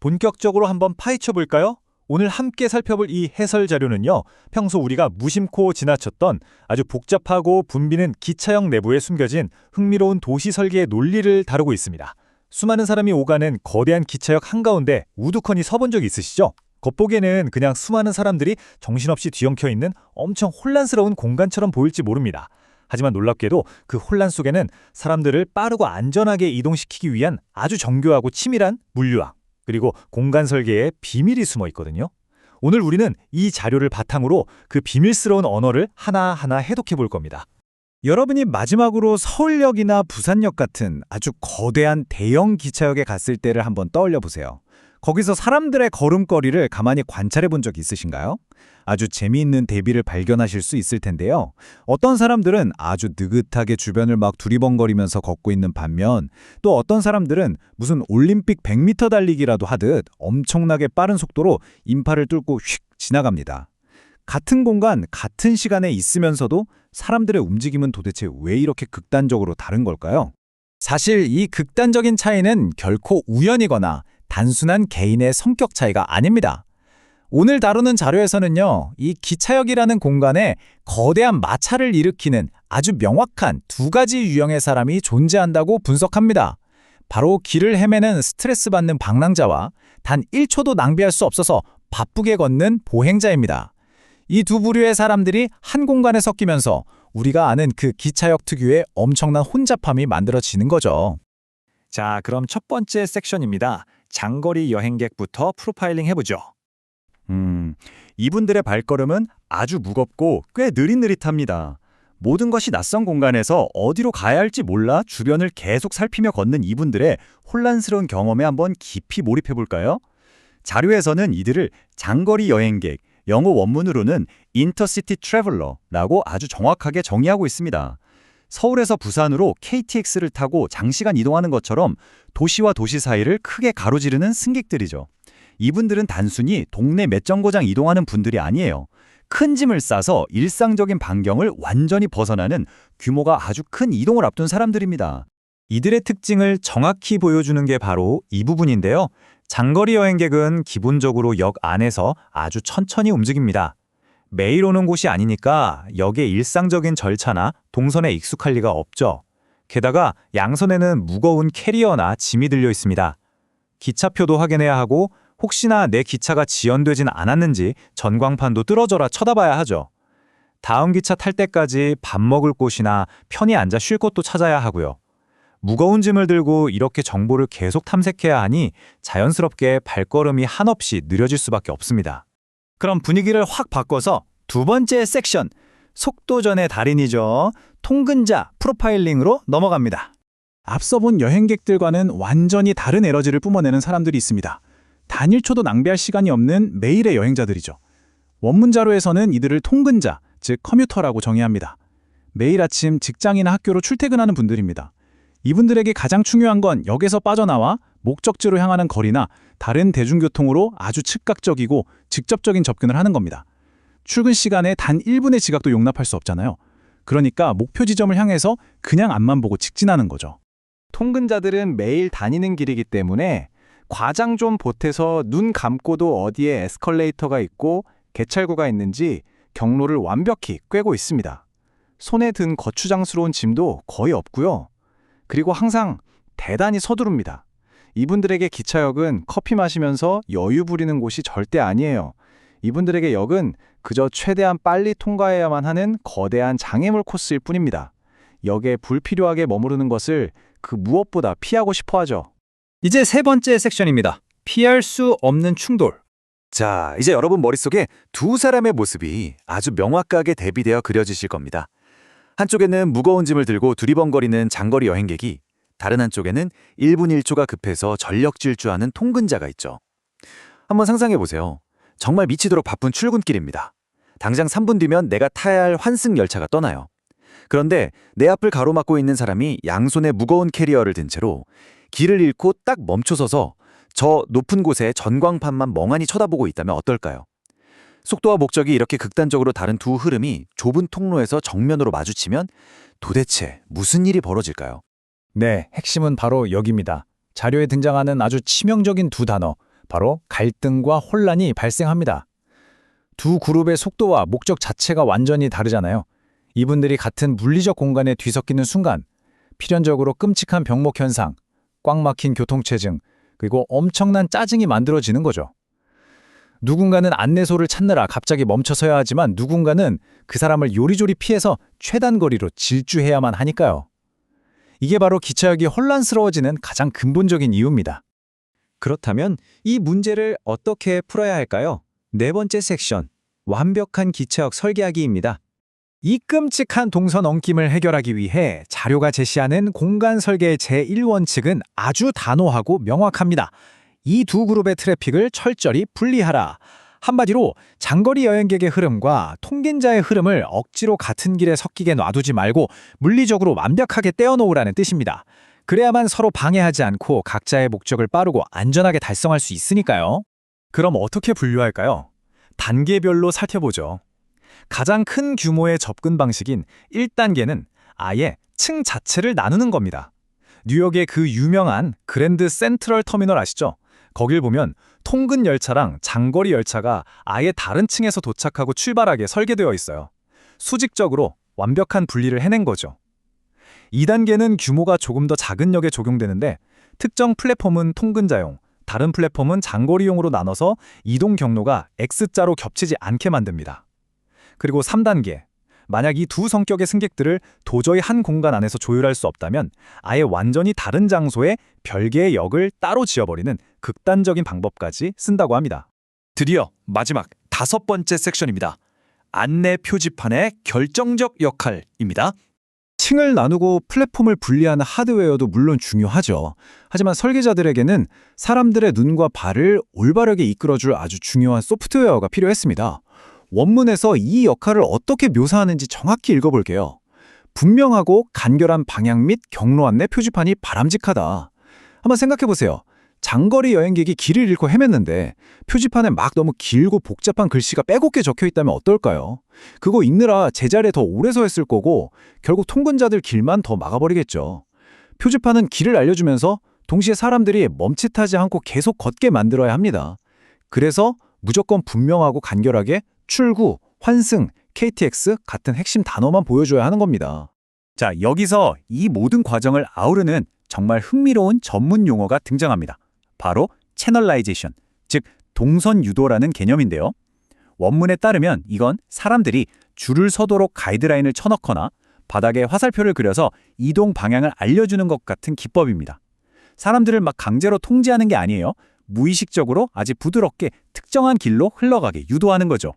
본격적으로 한번 파헤쳐 볼까요? 오늘 함께 살펴볼 이 해설 자료는요, 평소 우리가 무심코 지나쳤던 아주 복잡하고 붐비는 기차역 내부에 숨겨진 흥미로운 도시 설계의 논리를 다루고 있습니다. 수많은 사람이 오가는 거대한 기차역 한가운데 우두커니 서본 적 있으시죠? 겉보기에는 그냥 수많은 사람들이 정신없이 뒤엉켜 있는 엄청 혼란스러운 공간처럼 보일지 모릅니다. 하지만 놀랍게도 그 혼란 속에는 사람들을 빠르고 안전하게 이동시키기 위한 아주 정교하고 치밀한 물류항, 그리고 공간 설계에 비밀이 숨어 있거든요. 오늘 우리는 이 자료를 바탕으로 그 비밀스러운 언어를 하나하나 해독해 볼 겁니다. 여러분이 마지막으로 서울역이나 부산역 같은 아주 거대한 대형 기차역에 갔을 때를 한번 떠올려 보세요. 거기서 사람들의 걸음걸이를 가만히 관찰해 본 적 있으신가요? 아주 재미있는 대비를 발견하실 수 있을 텐데요. 어떤 사람들은 아주 느긋하게 주변을 막 두리번거리면서 걷고 있는 반면, 또 어떤 사람들은 무슨 올림픽 100m 달리기라도 하듯 엄청나게 빠른 속도로 인파를 뚫고 휙 지나갑니다. 같은 공간, 같은 시간에 있으면서도 사람들의 움직임은 도대체 왜 이렇게 극단적으로 다른 걸까요? 사실 이 극단적인 차이는 결코 우연이거나 단순한 개인의 성격 차이가 아닙니다. 오늘 다루는 자료에서는요, 이 기차역이라는 공간에 거대한 마찰을 일으키는 아주 명확한 두 가지 유형의 사람이 존재한다고 분석합니다. 바로 길을 헤매는 스트레스 받는 방랑자와 단 1초도 낭비할 수 없어서 바쁘게 걷는 보행자입니다. 이 두 부류의 사람들이 한 공간에 섞이면서 우리가 아는 그 기차역 특유의 엄청난 혼잡함이 만들어지는 거죠. 자, 그럼 첫 번째 섹션입니다. 장거리 여행객부터 프로파일링 해보죠. 이분들의 발걸음은 아주 무겁고 꽤 느릿느릿합니다. 모든 것이 낯선 공간에서 어디로 가야 할지 몰라 주변을 계속 살피며 걷는 이분들의 혼란스러운 경험에 한번 깊이 몰입해 볼까요? 자료에서는 이들을 장거리 여행객, 영어 원문으로는 인터시티 트래블러라고 아주 정확하게 정의하고 있습니다. 서울에서 부산으로 KTX를 타고 장시간 이동하는 것처럼 도시와 도시 사이를 크게 가로지르는 승객들이죠. 이분들은 단순히 동네 몇 정거장 이동하는 분들이 아니에요. 큰 짐을 싸서 일상적인 반경을 완전히 벗어나는 규모가 아주 큰 이동을 앞둔 사람들입니다. 이들의 특징을 정확히 보여주는 게 바로 이 부분인데요. 장거리 여행객은 기본적으로 역 안에서 아주 천천히 움직입니다. 매일 오는 곳이 아니니까 역의 일상적인 절차나 동선에 익숙할 리가 없죠. 게다가 양손에는 무거운 캐리어나 짐이 들려 있습니다. 기차표도 확인해야 하고 혹시나 내 기차가 지연되진 않았는지 전광판도 뚫어져라 쳐다봐야 하죠. 다음 기차 탈 때까지 밥 먹을 곳이나 편히 앉아 쉴 곳도 찾아야 하고요. 무거운 짐을 들고 이렇게 정보를 계속 탐색해야 하니 자연스럽게 발걸음이 한없이 느려질 수밖에 없습니다. 그럼 분위기를 확 바꿔서 두 번째 섹션, 속도전의 달인이죠. 통근자 프로파일링으로 넘어갑니다. 앞서 본 여행객들과는 완전히 다른 에너지를 뿜어내는 사람들이 있습니다. 단 1초도 낭비할 시간이 없는 매일의 여행자들이죠. 원문 자료에서는 이들을 통근자, 즉 커뮤터라고 정의합니다. 매일 아침 직장이나 학교로 출퇴근하는 분들입니다. 이분들에게 가장 중요한 건 역에서 빠져나와 목적지로 향하는 거리나 다른 대중교통으로 아주 즉각적이고 직접적인 접근을 하는 겁니다. 출근 시간에 단 1분의 지각도 용납할 수 없잖아요. 그러니까 목표 지점을 향해서 그냥 앞만 보고 직진하는 거죠. 통근자들은 매일 다니는 길이기 때문에 과장 좀 보태서 눈 감고도 어디에 에스컬레이터가 있고 개찰구가 있는지 경로를 완벽히 꿰고 있습니다. 손에 든 거추장스러운 짐도 거의 없고요. 그리고 항상 대단히 서두릅니다. 이분들에게 기차역은 커피 마시면서 여유 부리는 곳이 절대 아니에요. 이분들에게 역은 그저 최대한 빨리 통과해야만 하는 거대한 장애물 코스일 뿐입니다. 역에 불필요하게 머무르는 것을 그 무엇보다 피하고 싶어 하죠. 이제 세 번째 섹션입니다. 피할 수 없는 충돌. 자, 이제 여러분 머릿속에 두 사람의 모습이 아주 명확하게 대비되어 그려지실 겁니다. 한쪽에는 무거운 짐을 들고 두리번거리는 장거리 여행객이, 다른 한쪽에는 1분 1초가 급해서 전력 질주하는 통근자가 있죠. 한번 상상해 보세요. 정말 미치도록 바쁜 출근길입니다. 당장 3분 뒤면 내가 타야 할 환승 열차가 떠나요. 그런데 내 앞을 가로막고 있는 사람이 양손에 무거운 캐리어를 든 채로 길을 잃고 딱 멈춰서서 저 높은 곳에 전광판만 멍하니 쳐다보고 있다면 어떨까요? 속도와 목적이 이렇게 극단적으로 다른 두 흐름이 좁은 통로에서 정면으로 마주치면 도대체 무슨 일이 벌어질까요? 네, 핵심은 바로 여기입니다. 자료에 등장하는 아주 치명적인 두 단어, 바로 갈등과 혼란이 발생합니다. 두 그룹의 속도와 목적 자체가 완전히 다르잖아요. 이분들이 같은 물리적 공간에 뒤섞이는 순간 필연적으로 끔찍한 병목 현상, 꽉 막힌 교통체증, 그리고 엄청난 짜증이 만들어지는 거죠. 누군가는 안내소를 찾느라 갑자기 멈춰서야 하지만 누군가는 그 사람을 요리조리 피해서 최단 거리로 질주해야만 하니까요. 이게 바로 기차역이 혼란스러워지는 가장 근본적인 이유입니다. 그렇다면 이 문제를 어떻게 풀어야 할까요? 네 번째 섹션, 완벽한 기차역 설계하기입니다. 이 끔찍한 동선 엉킴을 해결하기 위해 자료가 제시하는 공간 설계의 제1원칙은 아주 단호하고 명확합니다. 이 두 그룹의 트래픽을 철저히 분리하라. 한마디로 장거리 여행객의 흐름과 통근자의 흐름을 억지로 같은 길에 섞이게 놔두지 말고 물리적으로 완벽하게 떼어놓으라는 뜻입니다. 그래야만 서로 방해하지 않고 각자의 목적을 빠르고 안전하게 달성할 수 있으니까요. 그럼 어떻게 분류할까요? 단계별로 살펴보죠. 가장 큰 규모의 접근 방식인 1단계는 아예 층 자체를 나누는 겁니다. 뉴욕의 그 유명한 그랜드 센트럴 터미널 아시죠? 거길 보면 통근 열차랑 장거리 열차가 아예 다른 층에서 도착하고 출발하게 설계되어 있어요. 수직적으로 완벽한 분리를 해낸 거죠. 2단계는 규모가 조금 더 작은 역에 적용되는데 특정 플랫폼은 통근자용, 다른 플랫폼은 장거리용으로 나눠서 이동 경로가 X자로 겹치지 않게 만듭니다. 그리고 3단계, 만약 이 두 성격의 승객들을 도저히 한 공간 안에서 조율할 수 없다면 아예 완전히 다른 장소에 별개의 역을 따로 지어버리는 극단적인 방법까지 쓴다고 합니다. 드디어 마지막 5번째 섹션입니다. 안내 표지판의 결정적 역할입니다. 층을 나누고 플랫폼을 분리하는 하드웨어도 물론 중요하죠. 하지만 설계자들에게는 사람들의 눈과 발을 올바르게 이끌어줄 아주 중요한 소프트웨어가 필요했습니다. 원문에서 이 역할을 어떻게 묘사하는지 정확히 읽어볼게요. 분명하고 간결한 방향 및 경로 안내 표지판이 바람직하다. 한번 생각해보세요. 장거리 여행객이 길을 잃고 헤맸는데 표지판에 막 너무 길고 복잡한 글씨가 빼곡히 적혀있다면 어떨까요? 그거 읽느라 제자리에 더 오래 서 있을 거고 결국 통근자들 길만 더 막아버리겠죠. 표지판은 길을 알려주면서 동시에 사람들이 멈칫하지 않고 계속 걷게 만들어야 합니다. 그래서 무조건 분명하고 간결하게 출구, 환승, KTX 같은 핵심 단어만 보여줘야 하는 겁니다. 자, 여기서 이 모든 과정을 아우르는 정말 흥미로운 전문 용어가 등장합니다. 바로 채널라이제이션, 즉 동선 유도라는 개념인데요. 원문에 따르면 이건 사람들이 줄을 서도록 가이드라인을 쳐넣거나 바닥에 화살표를 그려서 이동 방향을 알려주는 것 같은 기법입니다. 사람들을 막 강제로 통제하는 게 아니에요. 무의식적으로 아주 부드럽게 특정한 길로 흘러가게 유도하는 거죠.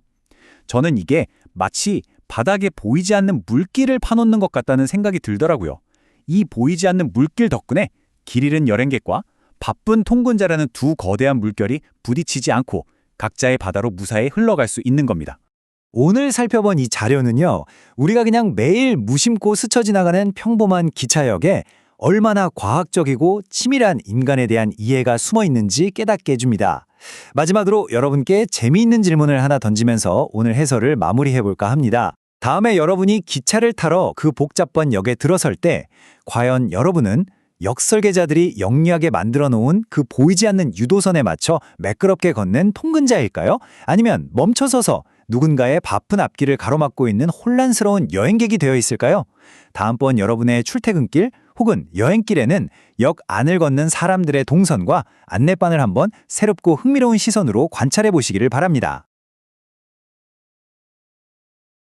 저는 이게 마치 바닥에 보이지 않는 물길을 파놓는 것 같다는 생각이 들더라고요. 이 보이지 않는 물길 덕분에 길 잃은 여행객과 바쁜 통근자라는 두 거대한 물결이 부딪히지 않고 각자의 바다로 무사히 흘러갈 수 있는 겁니다. 오늘 살펴본 이 자료는요, 우리가 그냥 매일 무심코 스쳐 지나가는 평범한 기차역에 얼마나 과학적이고 치밀한 인간에 대한 이해가 숨어 있는지 깨닫게 해줍니다. 마지막으로 여러분께 재미있는 질문을 하나 던지면서 오늘 해설을 마무리해볼까 합니다. 다음에 여러분이 기차를 타러 그 복잡한 역에 들어설 때 과연 여러분은 역 설계자들이 영리하게 만들어 놓은 그 보이지 않는 유도선에 맞춰 매끄럽게 걷는 통근자일까요? 아니면 멈춰서서 누군가의 바쁜 앞길을 가로막고 있는 혼란스러운 여행객이 되어 있을까요? 다음번 여러분의 출퇴근길 혹은 여행길에는 역 안을 걷는 사람들의 동선과 안내판을 한번 새롭고 흥미로운 시선으로 관찰해 보시기를 바랍니다.